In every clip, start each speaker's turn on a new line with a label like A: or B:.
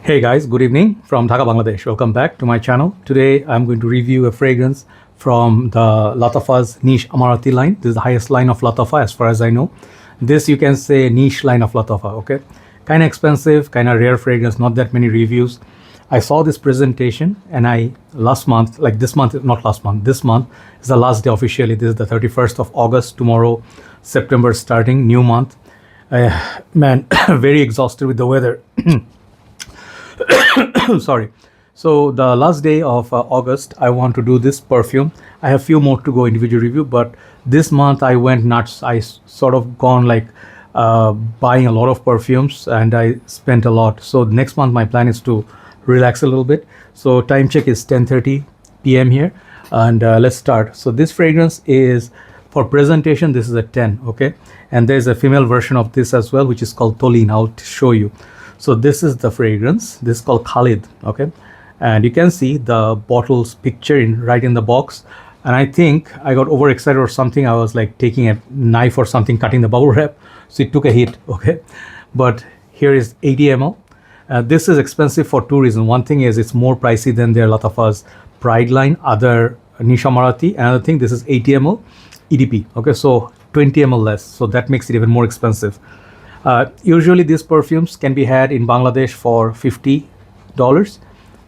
A: Hey guys, good evening from Dhaka, Bangladesh. Welcome back to my channel. Today I'm going to review a fragrance from the Lattafa's niche Emarati line. This is the highest line of Lattafa as far as I know. This you can say niche line of Lattafa, okay? Kind of expensive, kind of rare fragrance, not that many reviews. I saw this presentation and this month is the last day officially. This is the 31st of August, tomorrow, September starting, new month. Man, very exhausted with the weather. Sorry. So the last day of August, I want to do this perfume. I have few more to go individual review, but this month I went nuts. I sort of gone like buying a lot of perfumes and I spent a lot. So next month my plan is to relax a little bit. So time check is 10:30 p.m. here, and let's start. So this fragrance is for presentation. This is a 10, okay, and there's a female version of this as well, which is called Tolin. I'll show you. So this is the fragrance. This is called Khalid, okay, and you can see the bottle's picture right in the box. And I think I got overexcited or something. I was like taking a knife or something, cutting the bubble wrap, so it took a hit, okay. But here is 80 ml. This is expensive for two reasons. One thing is it's more pricey than their Lattafa's Pride line, other niche Emarati. Another thing, this is 80 ml EDP, okay, so 20 ml less, so that makes it even more expensive. Usually these perfumes can be had in Bangladesh for $50,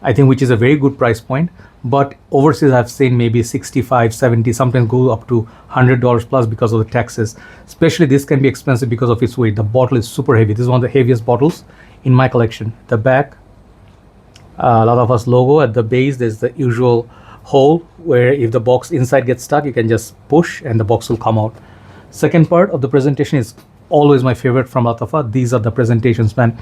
A: I think, which is a very good price point. But overseas I've seen maybe 65, 70, sometimes go up to $100 plus because of the taxes. Especially this can be expensive because of its weight. The bottle is super heavy. This is one of the heaviest bottles in my collection. The back, Lattafa's logo at the base. There's the usual hole where if the box inside gets stuck, you can just push and the box will come out. Second part of the presentation is always my favorite from Lattafa. These are the presentations, man.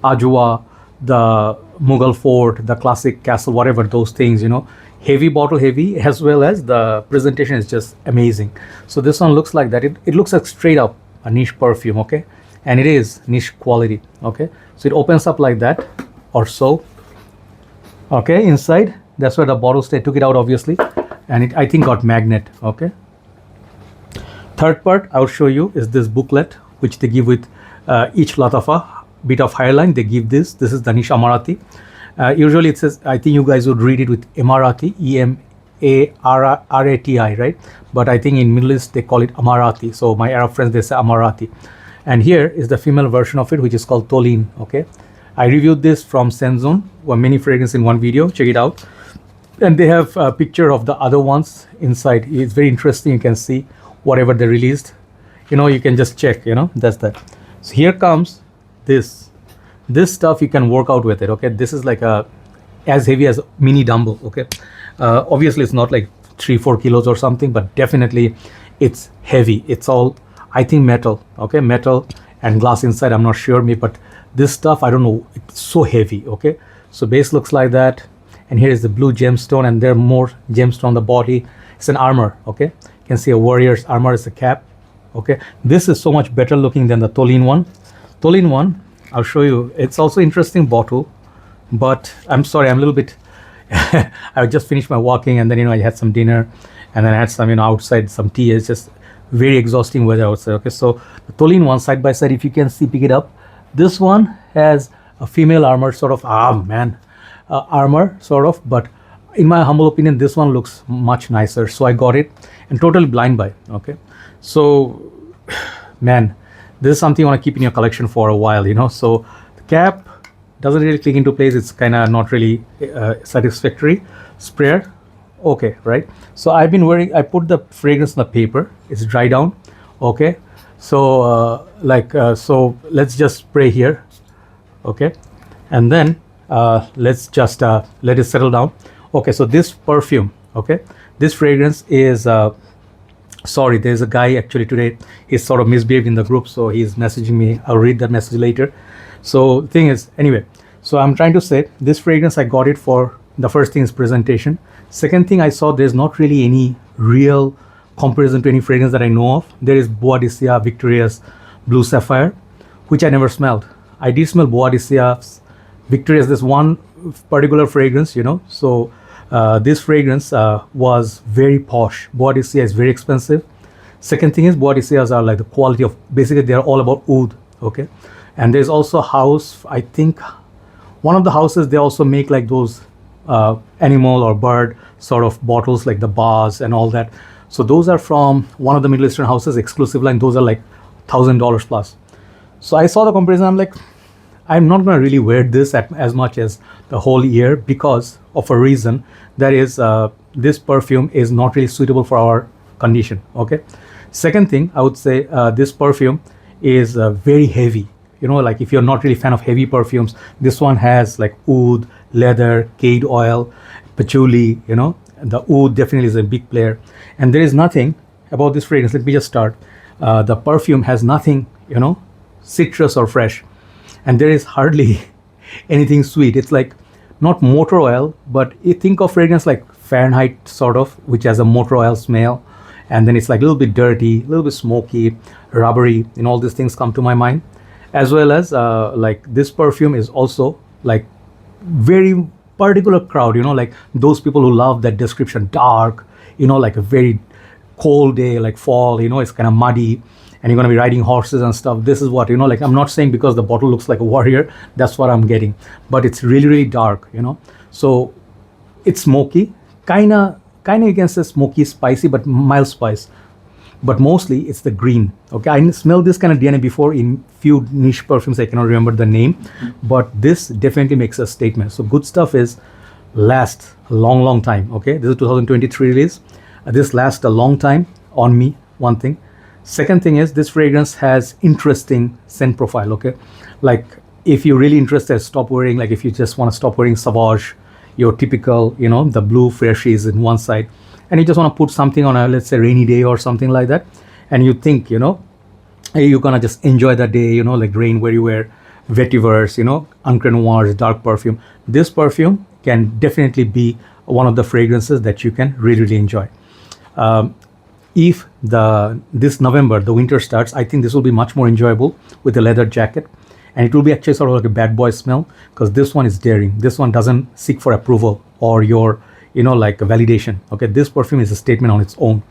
A: Ajwa, the Mughal fort, the classic castle, whatever those things, you know. Heavy bottle, heavy, as well as the presentation is just amazing. So this one looks like that. It looks like straight up a niche perfume, okay? And it is niche quality, okay? So it opens up like that or so. Okay, inside, that's where the bottle stayed. Took it out, obviously. And it, I think, got magnet, okay? Third part I'll show you is this booklet, which they give with each Lattafa bit of hairline. They give this. This is the niche Emarati. Usually it says, I think you guys would read it with Emarati, Emarati, right? But I think in Middle East they call it Emarati. So my Arab friends, they say Emarati. And here is the female version of it, which is called Tolin, okay? I reviewed this from Senzone, many fragrances in one video. Check it out. And they have a picture of the other ones inside. It's very interesting. You can see whatever they released, you know, you can just check, you know, that's that. So here comes this stuff. You can work out with it, okay? This is like as heavy as a mini dumbbell, okay? Obviously it's not like 3-4 kilos or something, but definitely it's heavy. It's all, I think, metal, okay? Metal and glass inside, I'm not sure, but this stuff, I don't know, it's so heavy, okay? So base looks like that, and here is the blue gemstone, and there are more gemstone on the body. It's an armor, okay? You can see a warrior's armor is a cap, okay? This is so much better looking than the Tolin one. Tolin one, I'll show you. It's also interesting bottle, but I'm sorry, I'm a little bit, I just finished my walking, and then, you know, I had some dinner, and then I had some, you know, outside some tea. It's just very exhausting weather outside, okay? So the Tolin one, side by side, if you can see, pick it up. This one has a female armor sort of, armor sort of, but in my humble opinion, this one looks much nicer. So I got it, and totally blind buy, okay? So, man, this is something you want to keep in your collection for a while, you know. So the cap doesn't really click into place. It's kind of not really satisfactory. Sprayer, okay, right? So I've been wearing, I put the fragrance on the paper. It's dry down, okay? So so let's just spray here, okay? And then let's just let it settle down. Okay, so this perfume, okay, this fragrance is, sorry, there's a guy actually today, he's sort of misbehaved in the group, so he's messaging me. I'll read that message later. So the thing is, anyway, so I'm trying to say, this fragrance, I got it for, the first thing is presentation. Second thing, I saw there's not really any real comparison to any fragrance that I know of. There is Boadicea Victoria's Blue Sapphire, which I never smelled. I did smell Boadicea's Victoria's, this one particular fragrance, you know. So this fragrance was very posh. Boadicea is very expensive. Second thing is, Boadiceas are like the quality of, basically they're all about oud, okay? And there's also house, I think One of the houses, they also make like those animal or bird sort of bottles, like the bars and all that. So those are from one of the Middle Eastern houses, exclusive line. Those are like $1,000 plus. So I saw the comparison. I'm like, I'm not going to really wear this as much as the whole year because of a reason. That is, this perfume is not really suitable for our condition. Okay. Second thing, I would say this perfume is very heavy. You know, like if you're not really fan of heavy perfumes, this one has like oud, leather, cade oil, patchouli. You know, the oud definitely is a big player. And there is nothing about this fragrance. Let me just start. The perfume has nothing, you know, citrus or fresh, and there is hardly anything sweet. It's like not motor oil, but you think of fragrance like Fahrenheit sort of, which has a motor oil smell, and then it's like a little bit dirty, a little bit smoky, rubbery, and all these things come to my mind. As well as like this perfume is also like very particular crowd, you know, like those people who love that description, dark, you know, like a very cold day, like fall, you know, it's kind of muddy, and you're going to be riding horses and stuff. This is what, you know, like I'm not saying because the bottle looks like a warrior, that's what I'm getting, but it's really, really dark, you know. So it's smoky, kind of you can say smoky, spicy, but mild spice. But mostly it's the green. Okay, I smelled this kind of DNA before in few niche perfumes. I cannot remember the name, but this definitely makes a statement. So good stuff is last a long time. Okay, this is 2023 release. This lasts a long time on me. One thing. Second thing is this fragrance has interesting scent profile. Okay, like if you're really interested, stop wearing. Like if you just want to stop wearing Sauvage, your typical, you know, the blue freshies in one side, and you just want to put something on a, let's say, rainy day or something like that, and you think, you know, hey, you're gonna just enjoy the day, you know, like rain, where you wear vetivers, you know, Encre Noir's dark perfume. This perfume can definitely be one of the fragrances that you can really enjoy. If this November the winter starts, I think this will be much more enjoyable with a leather jacket, and it will be actually sort of like a bad boy smell, because this one is daring. This one doesn't seek for approval or your, you know, like a validation. Okay, this perfume is a statement on its own.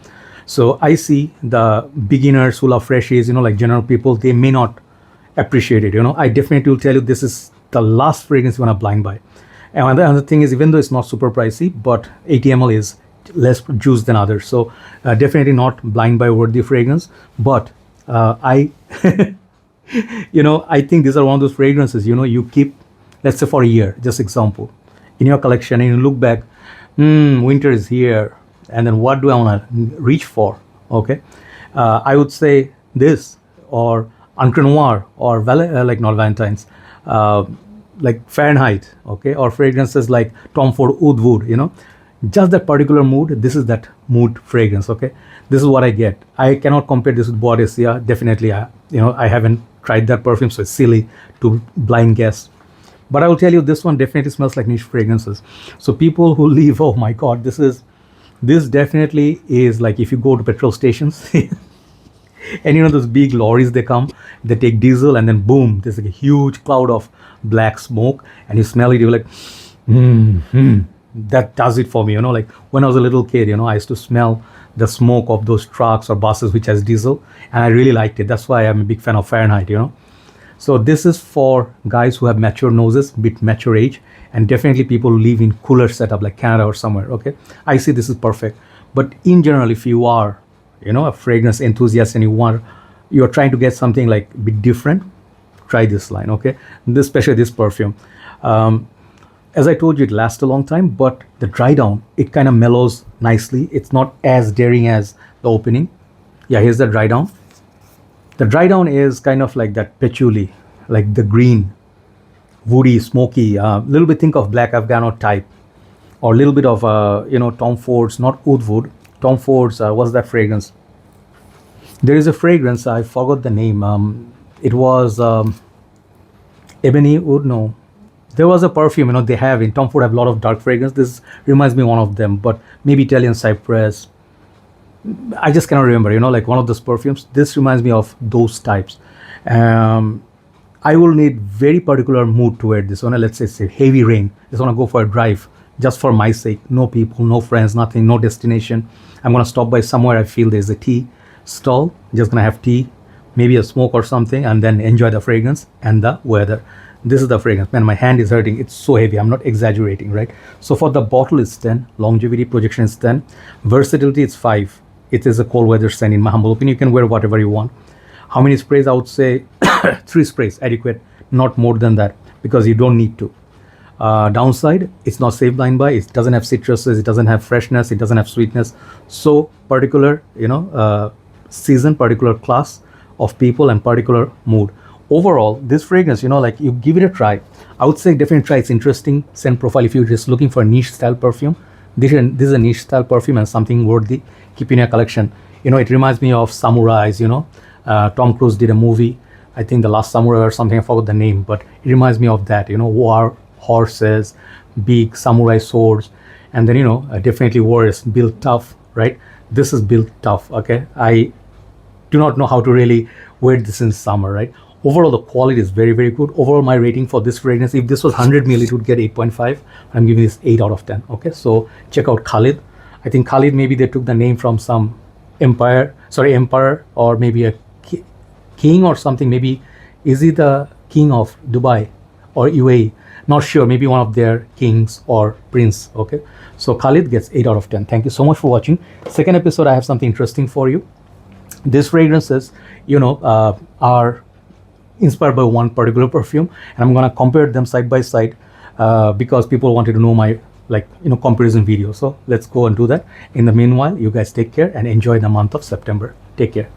A: So I see the beginners who love freshies, you know, like general people, they may not appreciate it. You know, I definitely will tell you this is the last fragrance you want to blind buy. And the other thing is, even though it's not super pricey, but 80 ml is less juice than others. So definitely not blind buy worthy fragrance. But I, you know, I think these are one of those fragrances, you know, you keep, let's say for a year, just example, in your collection, and you look back, winter is here, and then what do I want to reach for? Okay, I would say this, or Encre Noir, or like not Valentine's, like Fahrenheit, okay, or fragrances like Tom Ford Oud Wood, you know, just that particular mood. This is that mood fragrance. Okay, this is what I get. I cannot compare this with Boris. Yeah, definitely. You know, I haven't tried that perfume, so it's silly to blind guess. But I will tell you, this one definitely smells like niche fragrances. So people who leave, oh my God, this definitely is like if you go to petrol stations and you know those big lorries, they come, they take diesel, and then boom, there's like a huge cloud of black smoke, and you smell it, you're like, that does it for me. You know, like when I was a little kid, you know, I used to smell the smoke of those trucks or buses which has diesel, and I really liked it. That's why I'm a big fan of Fahrenheit, you know. So this is for guys who have mature noses, bit mature age, and definitely people who live in cooler setup like Canada or somewhere. Okay, I see this is perfect. But in general, if you are, you know, a fragrance enthusiast and you're trying to get something like a bit different, try this line. Okay, especially this perfume. As I told you, it lasts a long time, but the dry down, it kind of mellows nicely. It's not as daring as the opening. Yeah, here's the dry down. The dry down is kind of like that patchouli, like the green, woody, smoky, little bit think of Black Afghano type, or a little bit of, you know, Tom Ford's, not Oud Wood, Tom Ford's, what's that fragrance? There is a fragrance, I forgot the name. It was Ebony Oud, no. There was a perfume, you know, they have in Tom Ford have a lot of dark fragrance. This reminds me of one of them, but maybe Italian Cypress. I just cannot remember, you know, like one of those perfumes. This reminds me of those types. I will need very particular mood to wear this one. Let's say heavy rain. Just want to go for a drive, just for my sake. No people, no friends, nothing, no destination. I'm going to stop by somewhere I feel there's a tea stall. Just going to have tea, maybe a smoke or something, and then enjoy the fragrance and the weather. This is the fragrance. Man, my hand is hurting. It's so heavy. I'm not exaggerating, right? So for the bottle it's 10, longevity projection is 10, versatility it's 5. It is a cold weather scent. In my humble opinion, you can wear whatever you want. How many sprays? I would say 3 sprays adequate, not more than that, because you don't need to. Downside, it's not safe blind buy. It doesn't have citruses, it doesn't have freshness, it doesn't have sweetness. So particular, season, particular class of people and particular mood. Overall, this fragrance, like you give it a try. I would say definitely try. It's interesting scent profile. If you're just looking for a niche style perfume, this is a niche style perfume and something worthy keep in your collection. It reminds me of samurais. Tom Cruise did a movie, I think The Last Samurai or something, I forgot the name, but it reminds me of that. War horses, big samurai swords, and then definitely warriors built tough, right? This is built tough. Okay, I do not know how to really wear this in summer, right? Overall, the quality is very, very good. Overall, my rating for this fragrance, if this was 100 ml, it would get 8.5. I'm giving this 8 out of 10. Okay, so check out Khalid. I think Khalid, maybe they took the name from some emperor, or maybe a king or something. Maybe is he the king of Dubai or UAE? Not sure. Maybe one of their kings or prince. Okay, so Khalid gets 8 out of 10. Thank you so much for watching. Second episode, I have something interesting for you. These fragrances, are inspired by one particular perfume, and I'm gonna compare them side by side because people wanted to know my comparison video. So let's go and do that. In the meanwhile, you guys take care and enjoy the month of September. Take care.